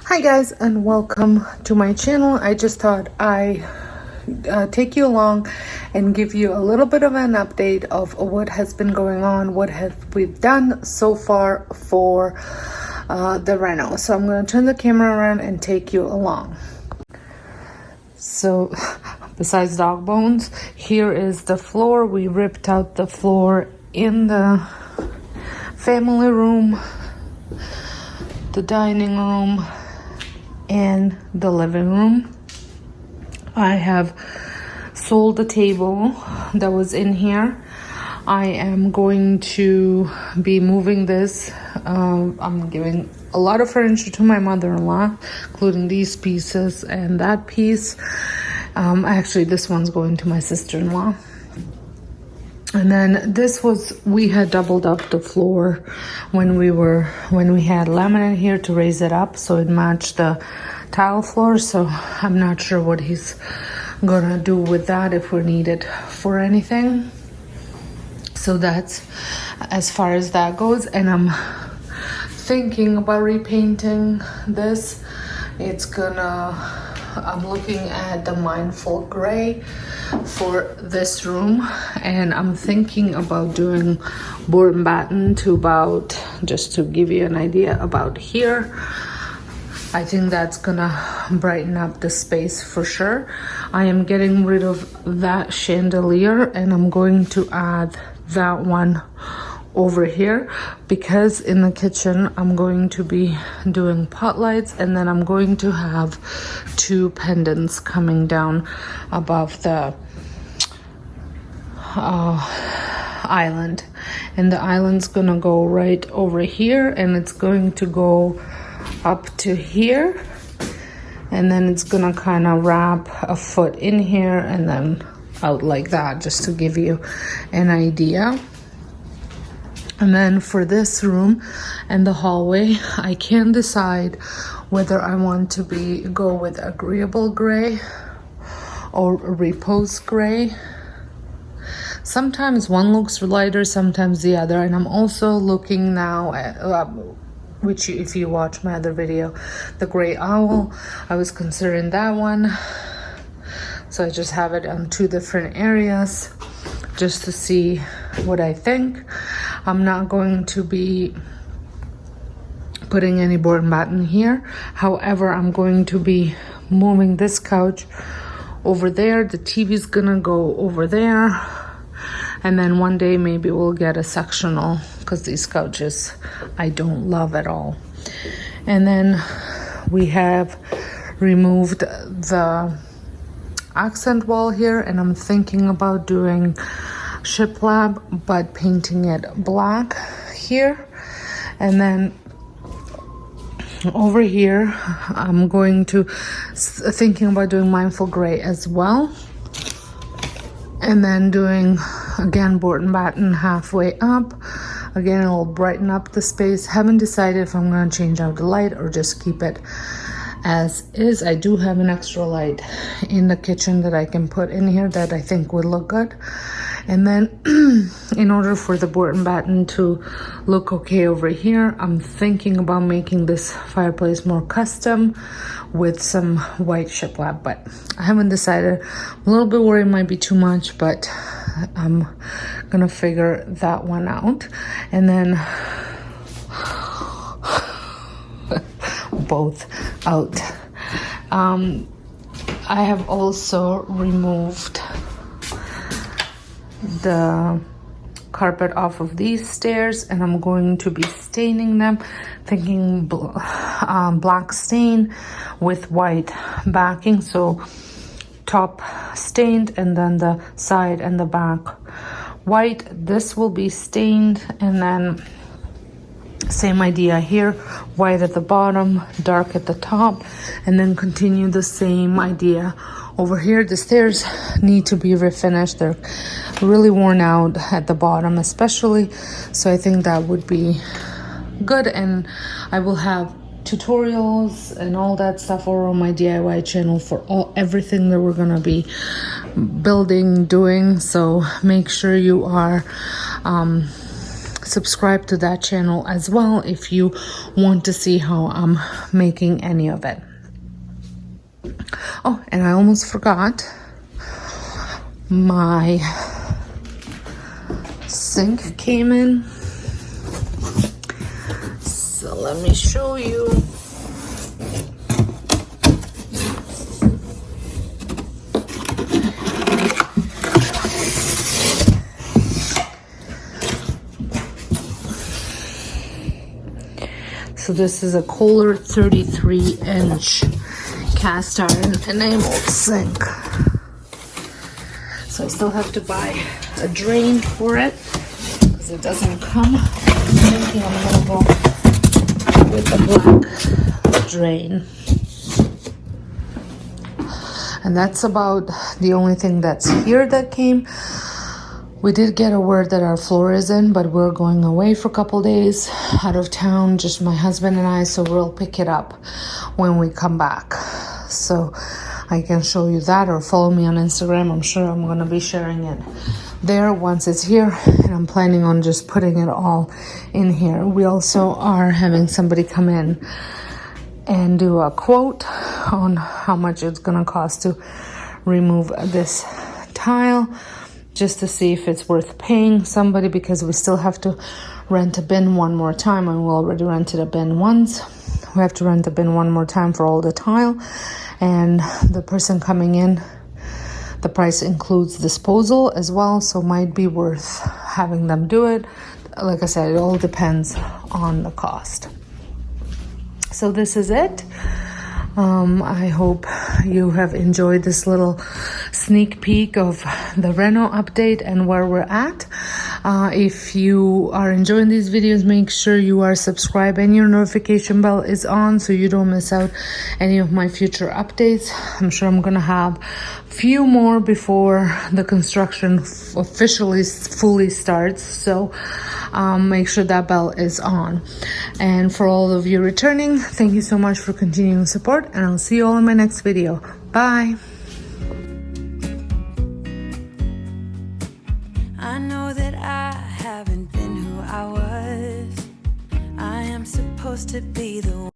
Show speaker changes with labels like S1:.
S1: Hi guys, and welcome to my channel. I just thought I take you along and give you a little bit of an update of what has been going on, what have we done so far for the reno. So I'm going to turn the camera around and take you along. So besides dog bones, here is the floor. We ripped out the floor in the family room, the dining room, and the living room. I have sold the table that was in here. I am going to be moving this. I'm giving a lot of furniture to my mother-in-law, including these pieces and that piece. Actually, this one's going to my sister-in-law. And then this was, we had doubled up the floor when we had laminate here to raise it up so it matched the tile floor. So I'm not sure what he's gonna do with that, if we need it for anything. So that's as far as that goes. And I'm thinking about repainting this. I'm looking at the Mindful Gray for this room, and I'm thinking about doing board and batten to about, just to give you an idea, about here. I think that's gonna brighten up the space for sure. I am getting rid of that chandelier and I'm going to add that one over here, because in the kitchen I'm going to be doing pot lights, and then I'm going to have two pendants coming down above the island, and the island's gonna go right over here, and it's going to go up to here, and then it's gonna kind of wrap a foot in here and then out like that, just to give you an idea. And then for this room and the hallway, I can decide whether I want to go with agreeable gray or repose gray. Sometimes one looks lighter, sometimes the other. And I'm also looking now at, which if you watch my other video, the gray owl, I was considering that one. So I just have it on two different areas just to see what I think. I'm not going to be putting any board and batten here. However, I'm going to be moving this couch over there. The TV's gonna go over there. And then one day maybe we'll get a sectional, because these couches I don't love at all. And then we have removed the accent wall here, and I'm thinking about doing shiplap but painting it black here. And then over here I'm going to thinking about doing Mindful Gray as well, and then doing again board and batten halfway up. Again, it'll brighten up the space. Haven't decided if I'm going to change out the light or just keep it as is. I do have an extra light in the kitchen that I can put in here that I think would look good. And then in order for the board and batten to look okay over here, I'm thinking about making this fireplace more custom with some white shiplap, but I haven't decided. I'm a little bit worried it might be too much, but I'm gonna figure that one out. And then both out. I have also removed the carpet off of these stairs, and I'm going to be staining them, thinking black stain with white backing, so top stained and then the side and the back white. This will be stained, and then same idea here, white at the bottom, dark at the top, and then continue the same idea over here. The stairs need to be refinished. They're really worn out at the bottom especially, so I think that would be good. And I will have tutorials and all that stuff over on my DIY channel for everything that we're gonna be building, doing. So make sure you are subscribe to that channel as well if you want to see how I'm making any of it. Oh, and I almost forgot, my sink came in, so let me show you. So this is a Kohler 33-inch cast iron enameled sink. So I still have to buy a drain for it because it doesn't come. I'm thinking I'm gonna go with the black drain. And that's about the only thing that's here that came. We did get a word that our floor is in, but we're going away for a couple days out of town, just my husband and I, so we'll pick it up when we come back. So I can show you that, or follow me on Instagram. I'm sure I'm going to be sharing it there once it's here, and I'm planning on just putting it all in here. We also are having somebody come in and do a quote on how much it's going to cost to remove this tile, just to see if it's worth paying somebody, because we still have to rent a bin one more time, and we already rented a bin once. We have to rent a bin one more time for all the tile, and the person coming in, the price includes disposal as well, so might be worth having them do it. Like I said, it all depends on the cost. So this is it. I hope you have enjoyed this little sneak peek of the Reno update and where we're at. If you are enjoying these videos, make sure you are subscribed and your notification bell is on so you don't miss out any of my future updates. I'm sure I'm gonna have a few more before the construction officially fully starts, so make sure that bell is on. And for all of you returning, thank you so much for continuing support, and I'll see you all in my next video. Bye.
S2: I know that I haven't been who I was. I am supposed to be the one.